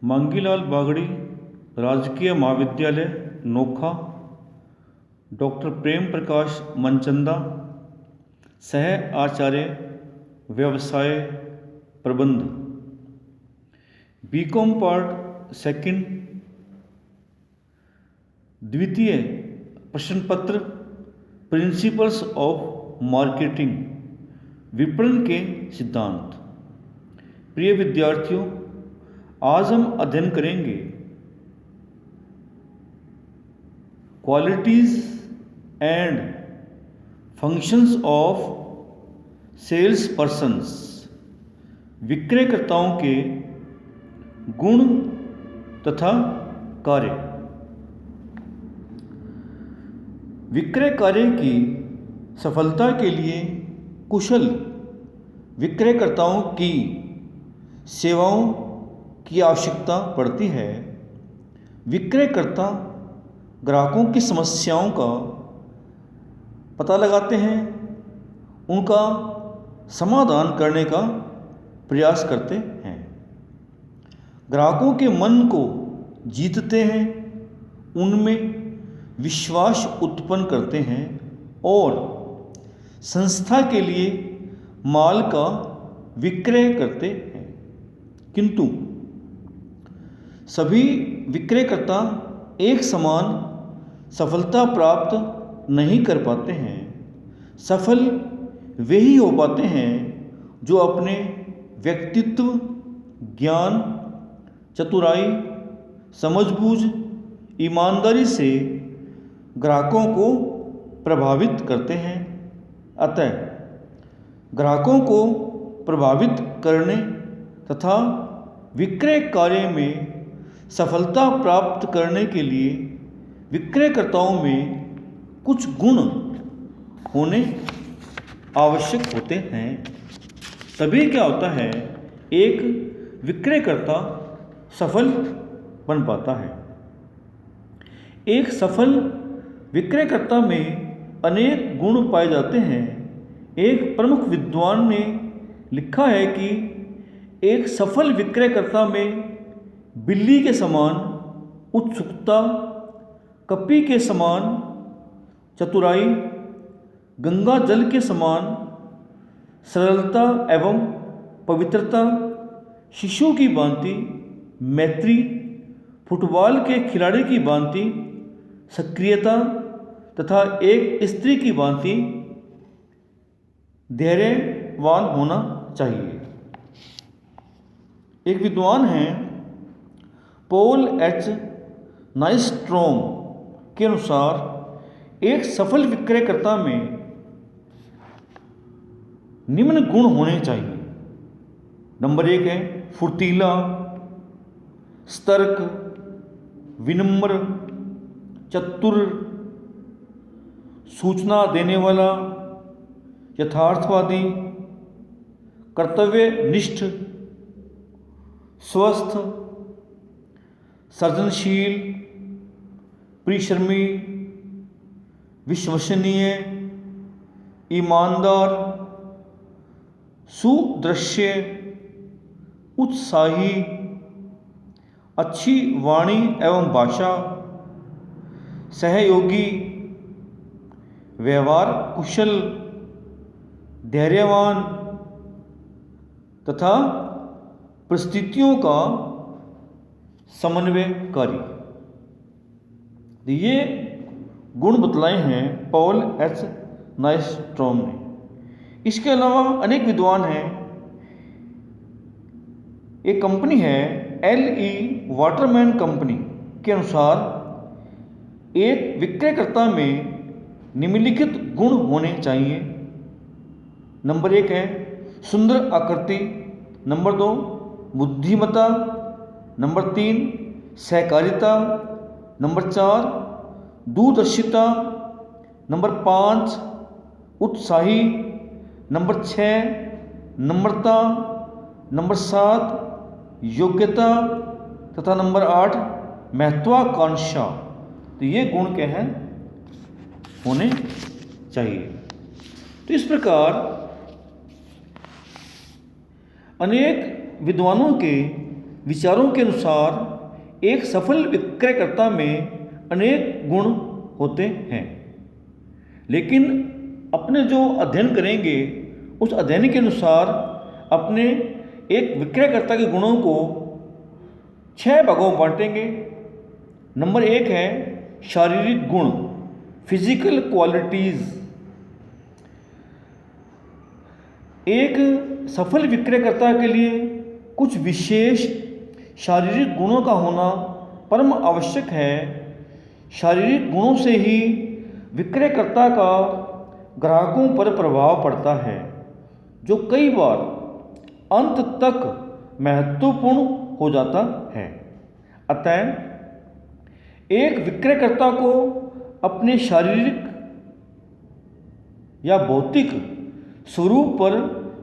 मांगीलाल बागड़ी, राजकीय महाविद्यालय नोखा, डॉक्टर प्रेम प्रकाश मनचंदा, सह आचार्य व्यवसाय प्रबंध, बीकॉम पार्ट सेकंड, द्वितीय प्रश्न पत्र प्रिंसिपल्स ऑफ मार्केटिंग, विपणन के सिद्धांत। प्रिय विद्यार्थियों, आज हम अध्ययन करेंगे qualities and functions of sales persons, विक्रयकर्ताओं के गुण तथा कार्य। विक्रय कार्य की सफलता के लिए कुशल विक्रयकर्ताओं की सेवाओं की आवश्यकता पड़ती है। विक्रयकर्ता ग्राहकों की समस्याओं का पता लगाते हैं, उनका समाधान करने का प्रयास करते हैं, ग्राहकों के मन को जीतते हैं, उनमें विश्वास उत्पन्न करते हैं और संस्था के लिए माल का विक्रय करते हैं। किंतु सभी विक्रयकर्ता एक समान सफलता प्राप्त नहीं कर पाते हैं। सफल वे ही हो पाते हैं जो अपने व्यक्तित्व, ज्ञान, चतुराई, समझबूझ, ईमानदारी से ग्राहकों को प्रभावित करते हैं। अतः ग्राहकों को प्रभावित करने तथा विक्रय कार्य में सफलता प्राप्त करने के लिए विक्रयकर्ताओं में कुछ गुण होने आवश्यक होते हैं। तभी क्या होता है, एक विक्रयकर्ता सफल बन पाता है। एक सफल विक्रयकर्ता में अनेक गुण पाए जाते हैं। एक प्रमुख विद्वान ने लिखा है कि एक सफल विक्रयकर्ता में बिल्ली के समान उत्सुकता, कपि के समान चतुराई, गंगा जल के समान सरलता एवं पवित्रता, शिशु की भांति मैत्री, फुटबॉल के खिलाड़ी की भांति सक्रियता तथा एक स्त्री की भांति धैर्यवान होना चाहिए। एक विद्वान हैं पॉल एच नाइस्ट्रॉम के अनुसार एक सफल विक्रयकर्ता में निम्न गुण होने चाहिए। नंबर 1 है फुर्तीला, सतर्क, विनम्र, चतुर, सूचना देने वाला, यथार्थवादी, कर्तव्यनिष्ठ, स्वस्थ, सृजनशील, परिश्रमी, विश्वसनीय, ईमानदार, सुदृश्य, उत्साही, अच्छी वाणी एवं भाषा, सहयोगी, व्यवहार कुशल, धैर्यवान तथा परिस्थितियों का समन्वयकारी। ये गुण बतलाए हैं पॉल एच नाइस्ट्रॉम ने। इसके अलावा अनेक विद्वान हैं। एक कंपनी है LE वाटरमैन कंपनी के अनुसार एक विक्रयकर्ता में निम्नलिखित गुण होने चाहिए। नंबर 1 है सुंदर आकृति, नंबर 2 बुद्धिमत्ता, नंबर 3 सहकारिता, नंबर 4 दूरदर्शिता, नंबर 5 उत्साही, नंबर 6 नम्रता, नंबर 7 योग्यता तथा नंबर 8 महत्वाकांक्षा। तो ये गुण क्या हैं, होने चाहिए। तो इस प्रकार अनेक विद्वानों के विचारों के अनुसार एक सफल विक्रयकर्ता में अनेक गुण होते हैं, लेकिन अपने जो अध्ययन करेंगे उस अध्ययन के अनुसार अपने एक विक्रयकर्ता के गुणों को 6 भागों में बांटेंगे। नंबर 1 है शारीरिक गुण, फिजिकल क्वालिटीज़। एक सफल विक्रयकर्ता के लिए कुछ विशेष शारीरिक गुणों का होना परम आवश्यक है। शारीरिक गुणों से ही विक्रयकर्ता का ग्राहकों पर प्रभाव पड़ता है, जो कई बार अंत तक महत्वपूर्ण हो जाता है। अतः एक विक्रयकर्ता को अपने शारीरिक या भौतिक स्वरूप पर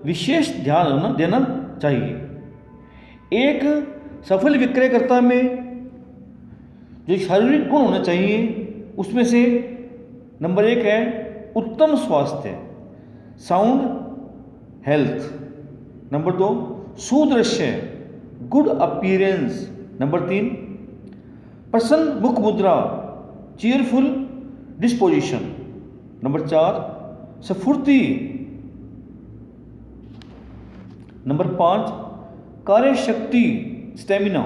विशेष ध्यान देना चाहिए। एक सफल विक्रयकर्ता में जो शारीरिक गुण होने चाहिए उसमें से नंबर 1 है उत्तम स्वास्थ्य, साउंड हेल्थ। नंबर 2 सुदृश्य, गुड अपीयरेंस। नंबर 3 प्रसन्न मुख मुद्रा, चीयरफुल डिस्पोजिशन। नंबर 4 स्फूर्ति। नंबर 5 कार्य शक्ति, स्टेमिना।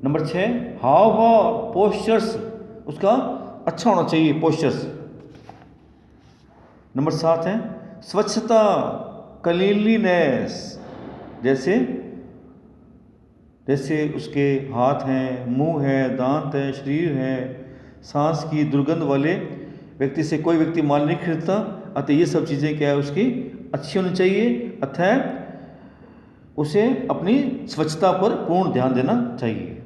नंबर 6 हाव भाव, पोस्चर्स, उसका अच्छा होना चाहिए पोस्चर्स। नंबर 7 है स्वच्छता, क्लीनलीनेस, जैसे उसके हाथ हैं, मुंह है, दांत है, शरीर है। सांस की दुर्गंध वाले व्यक्ति से कोई व्यक्ति माल नहीं खरीदता। अतः ये सब चीज़ें क्या है उसकी अच्छी होनी चाहिए। अतः उसे अपनी स्वच्छता पर पूर्ण ध्यान देना चाहिए।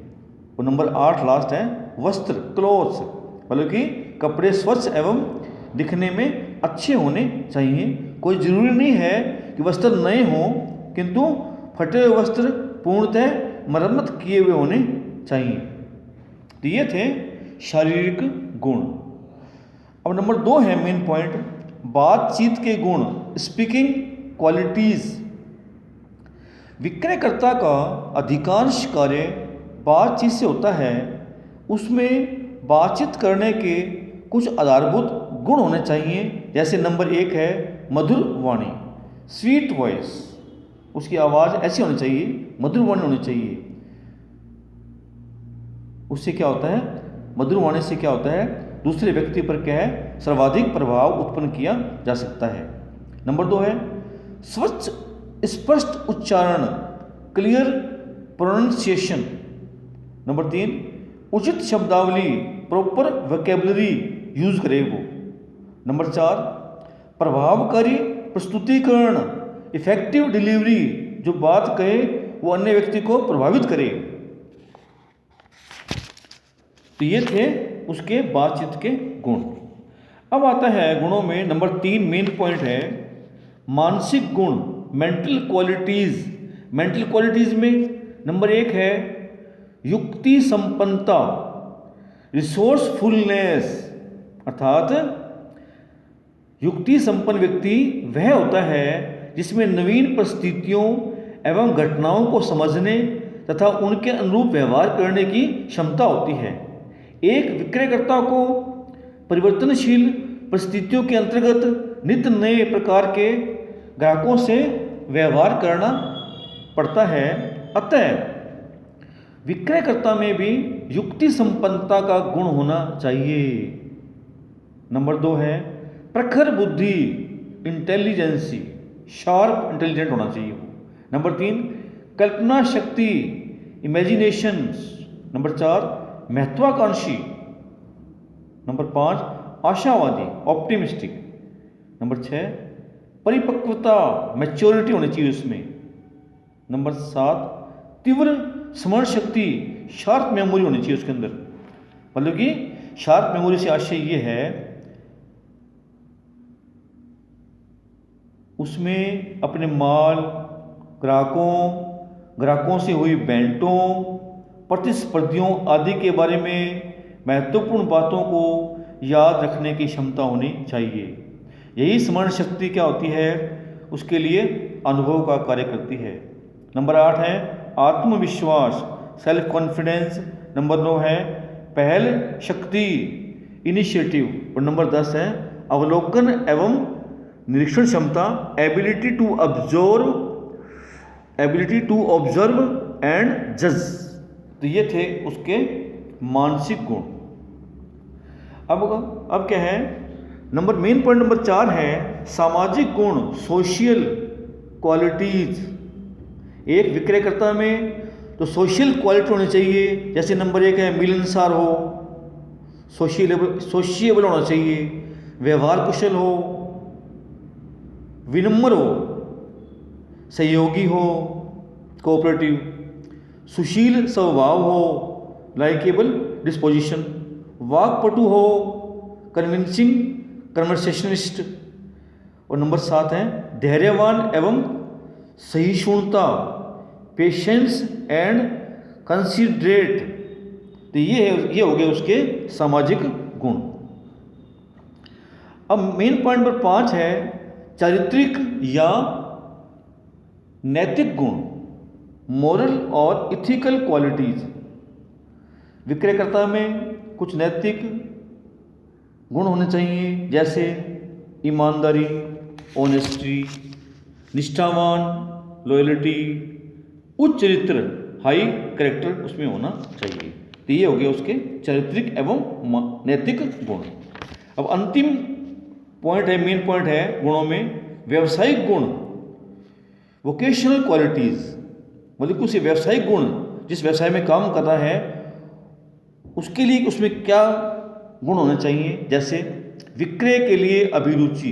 और नंबर 8 लास्ट है वस्त्र, क्लोथ्स, मतलब कि कपड़े स्वच्छ एवं दिखने में अच्छे होने चाहिए। कोई ज़रूरी नहीं है कि वस्त्र नए हों, किंतु फटे हुए वस्त्र पूर्णतः मरम्मत किए हुए होने चाहिए। तो ये थे शारीरिक गुण। अब नंबर 2 है मेन पॉइंट, बातचीत के गुण, स्पीकिंग क्वालिटीज़। विक्रयकर्ता का अधिकांश कार्य बातचीत से होता है। उसमें बातचीत करने के कुछ आधारभूत गुण होने चाहिए। जैसे नंबर 1 है मधुर वाणी, स्वीट वॉइस। उसकी आवाज़ ऐसी होनी चाहिए, मधुर वाणी होनी चाहिए। उससे क्या होता है, मधुर वाणी से क्या होता है, दूसरे व्यक्ति पर क्या है सर्वाधिक प्रभाव उत्पन्न किया जा सकता है। नंबर 2 है स्वच्छ स्पष्ट उच्चारण, क्लियर प्रोनाउंसिएशन। नंबर 3 उचित शब्दावली, प्रॉपर वोकैबुलरी यूज करे वो। नंबर 4 प्रभावकारी प्रस्तुतिकरण, इफेक्टिव डिलीवरी, जो बात कहे वो अन्य व्यक्ति को प्रभावित करे। तो ये थे उसके बातचीत के गुण। अब आता है गुणों में नंबर 3 मेन पॉइंट है मानसिक गुण, मेंटल क्वालिटीज़। मेंटल क्वालिटीज़ में नंबर 1 है युक्ति संपन्नता, रिसोर्सफुलनेस। अर्थात युक्ति संपन्न व्यक्ति वह होता है जिसमें नवीन परिस्थितियों एवं घटनाओं को समझने तथा उनके अनुरूप व्यवहार करने की क्षमता होती है। एक विक्रयकर्ता को परिवर्तनशील परिस्थितियों के अंतर्गत नित्य नए प्रकार के ग्राहकों से व्यवहार करना पड़ता है। अतः विक्रयकर्ता में भी युक्ति संपन्नता का गुण होना चाहिए। नंबर 2 है प्रखर बुद्धि, इंटेलिजेंसी, शार्प इंटेलिजेंट होना चाहिए। नंबर 3 कल्पना शक्ति, इमेजिनेशन। नंबर 4 महत्वाकांक्षी। नंबर 5 आशावादी, ऑप्टिमिस्टिक। नंबर 6 परिपक्वता, मैच्योरिटी होनी चाहिए उसमें। नंबर 7 तीव्र स्मरण शक्ति, शार्प मेमोरी होनी चाहिए उसके अंदर। मतलब कि शार्प मेमोरी से आशय ये है उसमें अपने माल, ग्राहकों से हुई भेंटों, प्रतिस्पर्धियों आदि के बारे में महत्वपूर्ण बातों को याद रखने की क्षमता होनी चाहिए। यही स्मरण शक्ति क्या होती है उसके लिए अनुभव का कार्य करती है। नंबर 8 है आत्मविश्वास, सेल्फ कॉन्फिडेंस। नंबर 9 है पहल शक्ति, इनिशिएटिव। और नंबर 10 है अवलोकन एवं निरीक्षण क्षमता, एबिलिटी टू ऑब्जर्व एंड जज। तो ये थे उसके मानसिक गुण। अब क्या है मेन पॉइंट नंबर 4 है सामाजिक गुण, सोशल क्वालिटीज। एक विक्रयकर्ता में तो सोशल क्वालिटी होनी चाहिए, जैसे नंबर 1 है मिलनसार हो, सोशिएबल होना चाहिए, व्यवहार कुशल हो, विनम्र हो, सहयोगी हो, कोऑपरेटिव, सुशील स्वभाव हो, लाइकेबल डिस्पोजिशन, वाकपटु हो, कन्विंसिंग कन्वर्सेशनिस्ट। और नंबर 7 है धैर्यवान एवं सहिष्णुता, पेशेंस एंड कंसिडरेट। तो ये हो गए उसके सामाजिक गुण। अब मेन पॉइंट नंबर 5 है चारित्रिक या नैतिक गुण, मोरल और इथिकल क्वालिटीज। विक्रयकर्ता में कुछ नैतिक गुण होने चाहिए, जैसे ईमानदारी, ऑनेस्टी, निष्ठावान, लॉयल्टी, उच्च चरित्र, हाई कैरेक्टर उसमें होना चाहिए। तो ये हो गया उसके चारित्रिक एवं नैतिक गुण। अब अंतिम पॉइंट है, मेन पॉइंट है गुणों में व्यावसायिक गुण, वोकेशनल क्वालिटीज। मतलब कुछ व्यावसायिक गुण, जिस व्यवसाय में काम कर रहा है उसके लिए उसमें क्या गुण होने चाहिए, जैसे विक्रय के लिए अभिरुचि,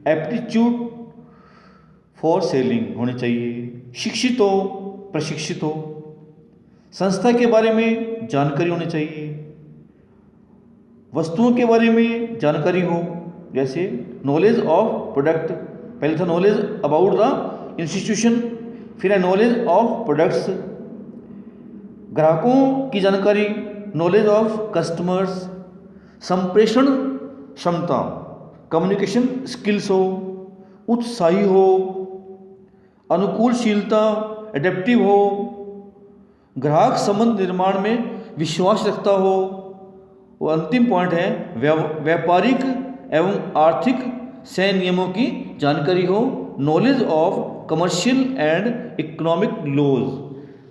एप्टीट्यूड फॉर सेलिंग होनी चाहिए, शिक्षित हो, प्रशिक्षित हो, संस्था के बारे में जानकारी होनी चाहिए, वस्तुओं के बारे में जानकारी हो, जैसे नॉलेज ऑफ प्रोडक्ट। पहले था नॉलेज अबाउट द इंस्टीट्यूशन, फिर है नॉलेज ऑफ प्रोडक्ट्स। ग्राहकों की जानकारी, नॉलेज ऑफ कस्टमर्स, संप्रेषण क्षमता, कम्युनिकेशन स्किल्स हो, उत्साही हो, अनुकूलशीलता, एडेप्टिव हो, ग्राहक संबंध निर्माण में विश्वास रखता हो। और अंतिम पॉइंट है व्यापारिक एवं आर्थिक संयमों की जानकारी हो, knowledge of commercial and economic laws.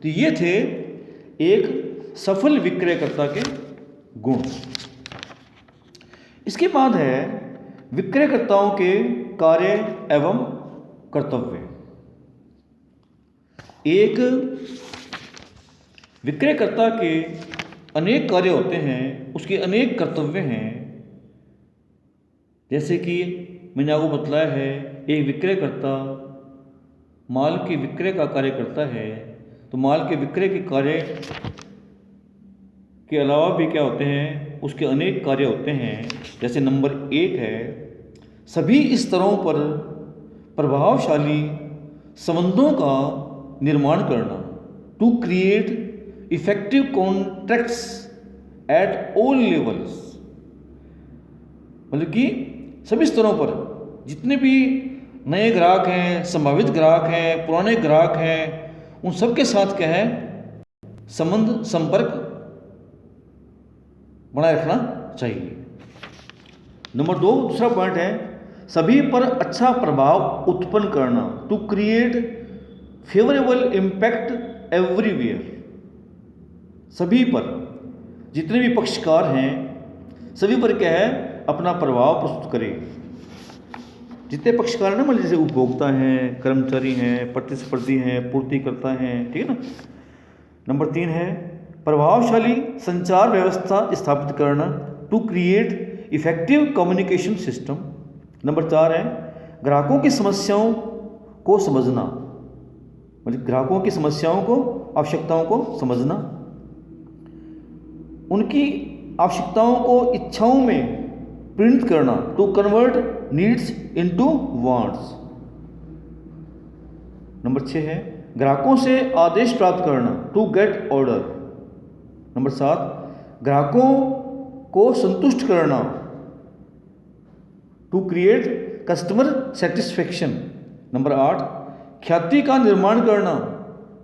तो ये थे एक सफल विक्रयकर्ता के गुण। इसके बाद है विक्रयकर्ताओं के कार्य एवं कर्तव्य। एक विक्रयकर्ता के अनेक कार्य होते हैं, उसके अनेक कर्तव्य हैं। जैसे कि मैंने आपको बतलाया है, एक विक्रयकर्ता माल के विक्रय का कार्य करता है, तो माल के विक्रय के कार्य के अलावा भी क्या होते हैं, उसके अनेक कार्य होते हैं। जैसे नंबर 1 है सभी स्तरों पर प्रभावशाली संबंधों का निर्माण करना, to create effective contracts at all levels. मतलब कि सभी स्तरों पर जितने भी नए ग्राहक हैं, संभावित ग्राहक हैं, पुराने ग्राहक हैं, उन सब के साथ क्या है संबंध संपर्क बनाए रखना चाहिए। नंबर 2 दूसरा पॉइंट है सभी पर अच्छा प्रभाव उत्पन्न करना, to create favourable impact everywhere. सभी पर, जितने भी पक्षकार हैं सभी पर क्या है अपना प्रभाव प्रस्तुत करें। जितने पक्षकार हैं ना, मतलब जैसे उपभोक्ता हैं, कर्मचारी हैं, प्रतिस्पर्धी हैं, पूर्तिकर्ता हैं, ठीक है ना। नंबर 3 है प्रभावशाली संचार व्यवस्था स्थापित करना, to create effective communication system. Number 4 है ग्राहकों की समस्याओं को समझना, मतलब ग्राहकों की समस्याओं को, आवश्यकताओं को समझना, उनकी आवश्यकताओं को इच्छाओं में प्रिंट करना, to convert needs into wants. Number 6 है ग्राहकों से आदेश प्राप्त करना, टू गेट ऑर्डर। नंबर 7 ग्राहकों को संतुष्ट करना, to create customer satisfaction. Number 8 ख्याति का निर्माण करना,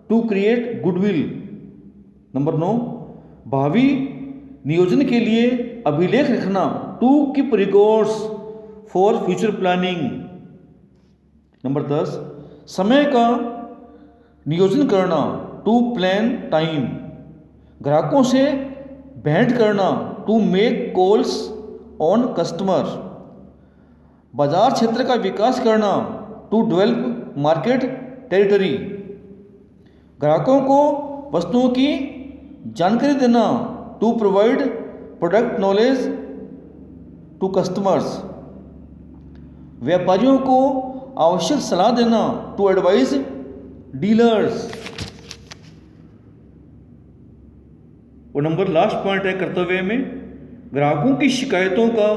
टू क्रिएट गुडविल। नंबर 9, भावी नियोजन के लिए अभिलेख रखना, to keep records for future planning. Number 10, समय का नियोजन करना, टू प्लान टाइम। ग्राहकों से भेंट करना, to make calls on customer. बाजार क्षेत्र का विकास करना, टू डेवलप मार्केट टेरिटरी। ग्राहकों को वस्तुओं की जानकारी देना, to provide product knowledge to customers. व्यापारियों को आवश्यक सलाह देना, टू एडवाइज डीलर्स। और नंबर लास्ट पॉइंट है कर्तव्य में, ग्राहकों की शिकायतों का,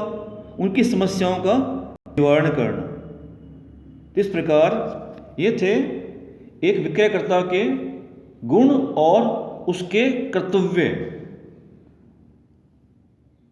उनकी समस्याओं का निवारण करना। इस प्रकार ये थे एक विक्रयकर्ता के गुण और उसके कर्तव्य।